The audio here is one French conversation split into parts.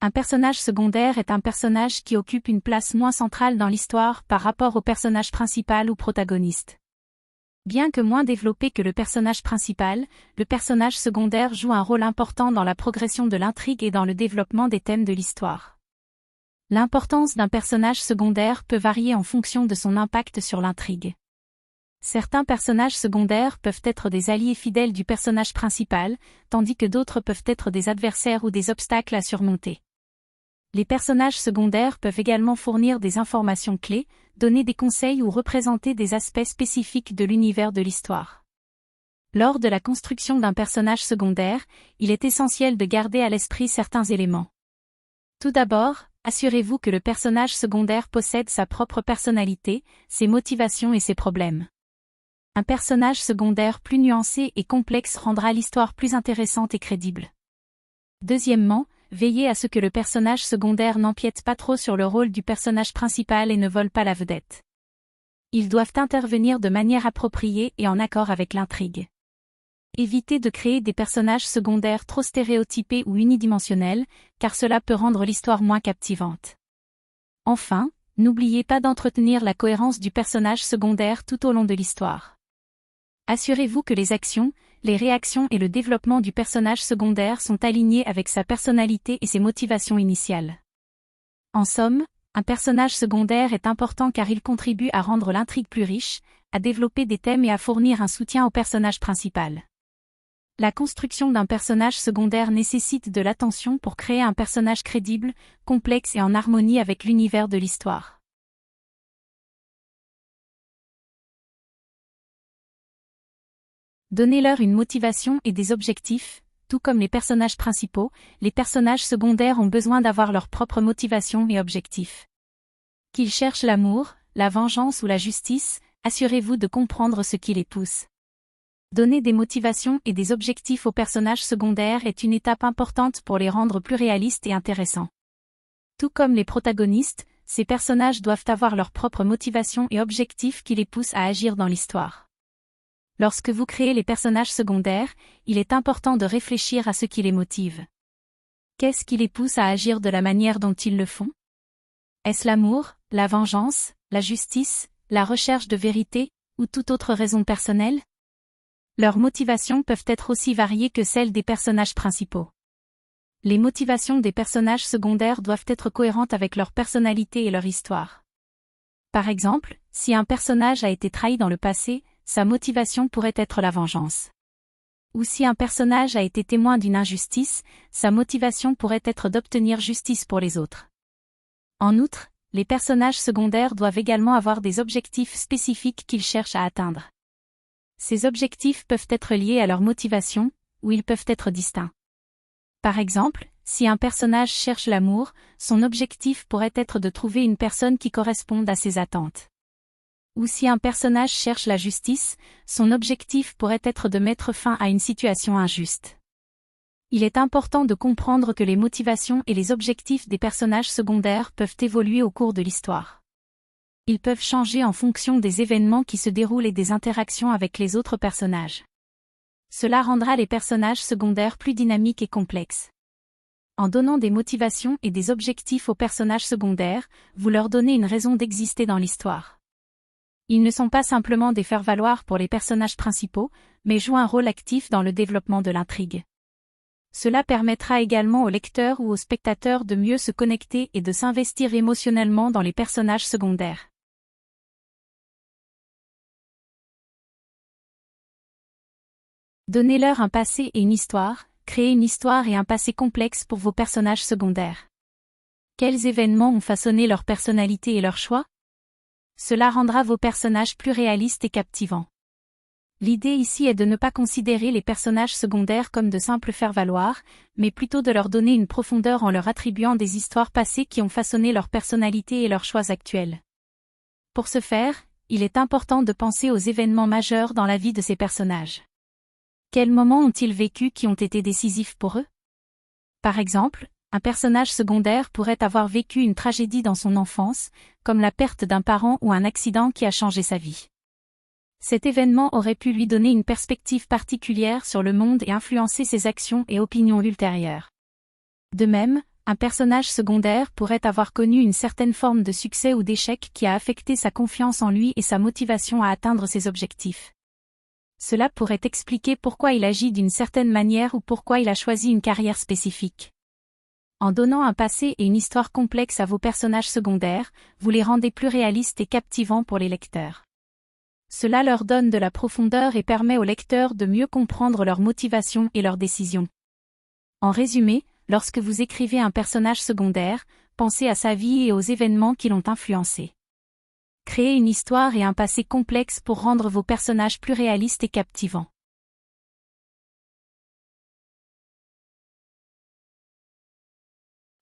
Un personnage secondaire est un personnage qui occupe une place moins centrale dans l'histoire par rapport au personnage principal ou protagoniste. Bien que moins développé que le personnage principal, le personnage secondaire joue un rôle important dans la progression de l'intrigue et dans le développement des thèmes de l'histoire. L'importance d'un personnage secondaire peut varier en fonction de son impact sur l'intrigue. Certains personnages secondaires peuvent être des alliés fidèles du personnage principal, tandis que d'autres peuvent être des adversaires ou des obstacles à surmonter. Les personnages secondaires peuvent également fournir des informations clés, donner des conseils ou représenter des aspects spécifiques de l'univers de l'histoire. Lors de la construction d'un personnage secondaire, il est essentiel de garder à l'esprit certains éléments. Tout d'abord, assurez-vous que le personnage secondaire possède sa propre personnalité, ses motivations et ses problèmes. Un personnage secondaire plus nuancé et complexe rendra l'histoire plus intéressante et crédible. Deuxièmement, veillez à ce que le personnage secondaire n'empiète pas trop sur le rôle du personnage principal et ne vole pas la vedette. Ils doivent intervenir de manière appropriée et en accord avec l'intrigue. Évitez de créer des personnages secondaires trop stéréotypés ou unidimensionnels, car cela peut rendre l'histoire moins captivante. Enfin, n'oubliez pas d'entretenir la cohérence du personnage secondaire tout au long de l'histoire. Assurez-vous que les actions, les réactions et le développement du personnage secondaire sont alignés avec sa personnalité et ses motivations initiales. En somme, un personnage secondaire est important car il contribue à rendre l'intrigue plus riche, à développer des thèmes et à fournir un soutien au personnage principal. La construction d'un personnage secondaire nécessite de l'attention pour créer un personnage crédible, complexe et en harmonie avec l'univers de l'histoire. Donnez-leur une motivation et des objectifs. Tout comme les personnages principaux, les personnages secondaires ont besoin d'avoir leur propre motivation et objectifs. Qu'ils cherchent l'amour, la vengeance ou la justice, assurez-vous de comprendre ce qui les pousse. Donner des motivations et des objectifs aux personnages secondaires est une étape importante pour les rendre plus réalistes et intéressants. Tout comme les protagonistes, ces personnages doivent avoir leur propre motivation et objectifs qui les poussent à agir dans l'histoire. Lorsque vous créez les personnages secondaires, il est important de réfléchir à ce qui les motive. Qu'est-ce qui les pousse à agir de la manière dont ils le font? Est-ce l'amour, la vengeance, la justice, la recherche de vérité, ou toute autre raison personnelle? Leurs motivations peuvent être aussi variées que celles des personnages principaux. Les motivations des personnages secondaires doivent être cohérentes avec leur personnalité et leur histoire. Par exemple, si un personnage a été trahi dans le passé, sa motivation pourrait être la vengeance. Ou si un personnage a été témoin d'une injustice, sa motivation pourrait être d'obtenir justice pour les autres. En outre, les personnages secondaires doivent également avoir des objectifs spécifiques qu'ils cherchent à atteindre. Ces objectifs peuvent être liés à leur motivation, ou ils peuvent être distincts. Par exemple, si un personnage cherche l'amour, son objectif pourrait être de trouver une personne qui corresponde à ses attentes. Ou si un personnage cherche la justice, son objectif pourrait être de mettre fin à une situation injuste. Il est important de comprendre que les motivations et les objectifs des personnages secondaires peuvent évoluer au cours de l'histoire. Ils peuvent changer en fonction des événements qui se déroulent et des interactions avec les autres personnages. Cela rendra les personnages secondaires plus dynamiques et complexes. En donnant des motivations et des objectifs aux personnages secondaires, vous leur donnez une raison d'exister dans l'histoire. Ils ne sont pas simplement des faire-valoir pour les personnages principaux, mais jouent un rôle actif dans le développement de l'intrigue. Cela permettra également aux lecteurs ou aux spectateurs de mieux se connecter et de s'investir émotionnellement dans les personnages secondaires. Donnez-leur un passé et une histoire, créez une histoire et un passé complexe pour vos personnages secondaires. Quels événements ont façonné leur personnalité et leur choix? Cela rendra vos personnages plus réalistes et captivants. L'idée ici est de ne pas considérer les personnages secondaires comme de simples faire-valoir, mais plutôt de leur donner une profondeur en leur attribuant des histoires passées qui ont façonné leur personnalité et leurs choix actuels. Pour ce faire, il est important de penser aux événements majeurs dans la vie de ces personnages. Quels moments ont-ils vécu qui ont été décisifs pour eux? Par exemple, un personnage secondaire pourrait avoir vécu une tragédie dans son enfance, comme la perte d'un parent ou un accident qui a changé sa vie. Cet événement aurait pu lui donner une perspective particulière sur le monde et influencer ses actions et opinions ultérieures. De même, un personnage secondaire pourrait avoir connu une certaine forme de succès ou d'échec qui a affecté sa confiance en lui et sa motivation à atteindre ses objectifs. Cela pourrait expliquer pourquoi il agit d'une certaine manière ou pourquoi il a choisi une carrière spécifique. En donnant un passé et une histoire complexe à vos personnages secondaires, vous les rendez plus réalistes et captivants pour les lecteurs. Cela leur donne de la profondeur et permet aux lecteurs de mieux comprendre leurs motivations et leurs décisions. En résumé, lorsque vous écrivez un personnage secondaire, pensez à sa vie et aux événements qui l'ont influencé. Créez une histoire et un passé complexe pour rendre vos personnages plus réalistes et captivants.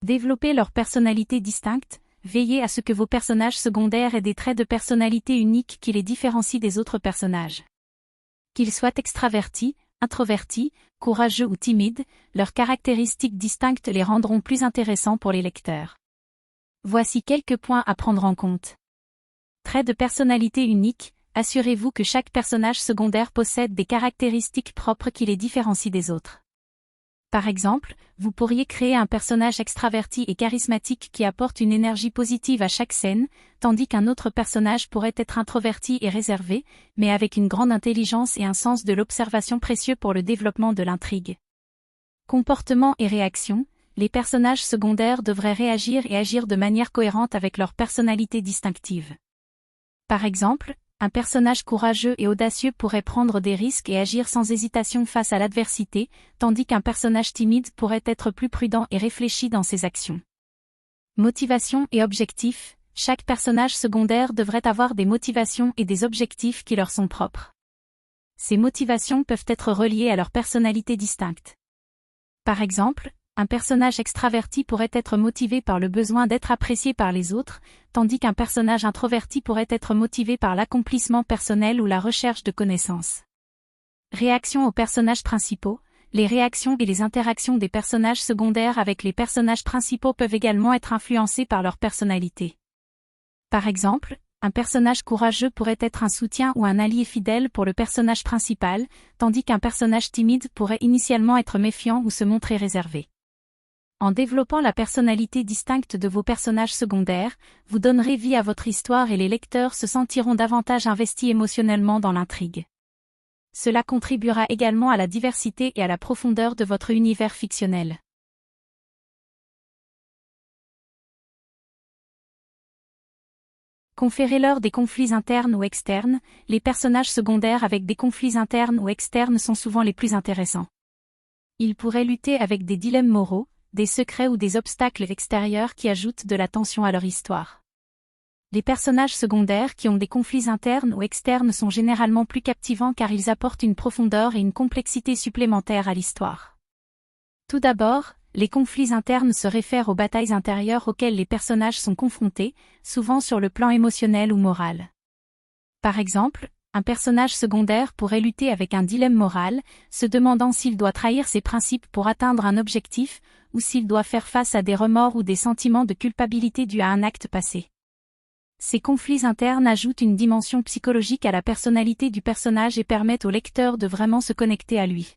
Développez leur personnalité distincte, veillez à ce que vos personnages secondaires aient des traits de personnalité uniques qui les différencient des autres personnages. Qu'ils soient extravertis, introvertis, courageux ou timides, leurs caractéristiques distinctes les rendront plus intéressants pour les lecteurs. Voici quelques points à prendre en compte. Traits de personnalité uniques, assurez-vous que chaque personnage secondaire possède des caractéristiques propres qui les différencient des autres. Par exemple, vous pourriez créer un personnage extraverti et charismatique qui apporte une énergie positive à chaque scène, tandis qu'un autre personnage pourrait être introverti et réservé, mais avec une grande intelligence et un sens de l'observation précieux pour le développement de l'intrigue. Comportement et réaction, les personnages secondaires devraient réagir et agir de manière cohérente avec leur personnalité distinctive. Par exemple, un personnage courageux et audacieux pourrait prendre des risques et agir sans hésitation face à l'adversité, tandis qu'un personnage timide pourrait être plus prudent et réfléchi dans ses actions. Motivation et objectifs, chaque personnage secondaire devrait avoir des motivations et des objectifs qui leur sont propres. Ces motivations peuvent être reliées à leur personnalité distincte. Par exemple, un personnage extraverti pourrait être motivé par le besoin d'être apprécié par les autres, tandis qu'un personnage introverti pourrait être motivé par l'accomplissement personnel ou la recherche de connaissances. Réaction aux personnages principaux, les réactions et les interactions des personnages secondaires avec les personnages principaux peuvent également être influencées par leur personnalité. Par exemple, un personnage courageux pourrait être un soutien ou un allié fidèle pour le personnage principal, tandis qu'un personnage timide pourrait initialement être méfiant ou se montrer réservé. En développant la personnalité distincte de vos personnages secondaires, vous donnerez vie à votre histoire et les lecteurs se sentiront davantage investis émotionnellement dans l'intrigue. Cela contribuera également à la diversité et à la profondeur de votre univers fictionnel. Conférez-leur des conflits internes ou externes, les personnages secondaires avec des conflits internes ou externes sont souvent les plus intéressants. Ils pourraient lutter avec des dilemmes moraux, des secrets ou des obstacles extérieurs qui ajoutent de la tension à leur histoire. Les personnages secondaires qui ont des conflits internes ou externes sont généralement plus captivants car ils apportent une profondeur et une complexité supplémentaires à l'histoire. Tout d'abord, les conflits internes se réfèrent aux batailles intérieures auxquelles les personnages sont confrontés, souvent sur le plan émotionnel ou moral. Par exemple, un personnage secondaire pourrait lutter avec un dilemme moral, se demandant s'il doit trahir ses principes pour atteindre un objectif, ou s'il doit faire face à des remords ou des sentiments de culpabilité dus à un acte passé. Ces conflits internes ajoutent une dimension psychologique à la personnalité du personnage et permettent au lecteur de vraiment se connecter à lui.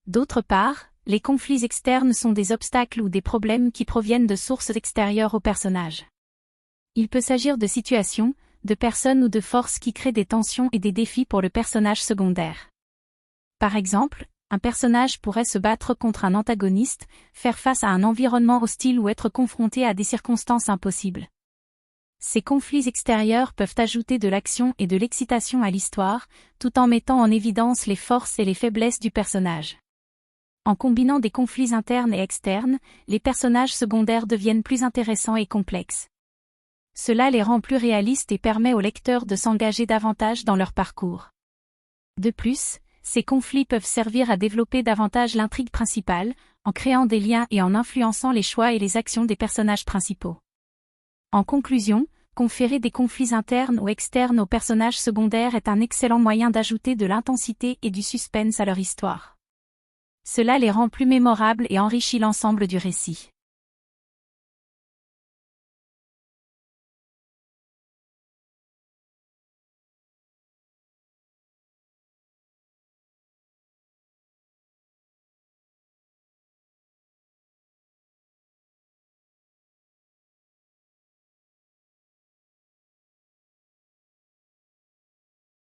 D'autre part, les conflits externes sont des obstacles ou des problèmes qui proviennent de sources extérieures au personnage. Il peut s'agir de situations, de personnes ou de forces qui créent des tensions et des défis pour le personnage secondaire. Par exemple, un personnage pourrait se battre contre un antagoniste, faire face à un environnement hostile ou être confronté à des circonstances impossibles. Ces conflits extérieurs peuvent ajouter de l'action et de l'excitation à l'histoire, tout en mettant en évidence les forces et les faiblesses du personnage. En combinant des conflits internes et externes, les personnages secondaires deviennent plus intéressants et complexes. Cela les rend plus réalistes et permet aux lecteurs de s'engager davantage dans leur parcours. De plus, ces conflits peuvent servir à développer davantage l'intrigue principale, en créant des liens et en influençant les choix et les actions des personnages principaux. En conclusion, conférer des conflits internes ou externes aux personnages secondaires est un excellent moyen d'ajouter de l'intensité et du suspense à leur histoire. Cela les rend plus mémorables et enrichit l'ensemble du récit.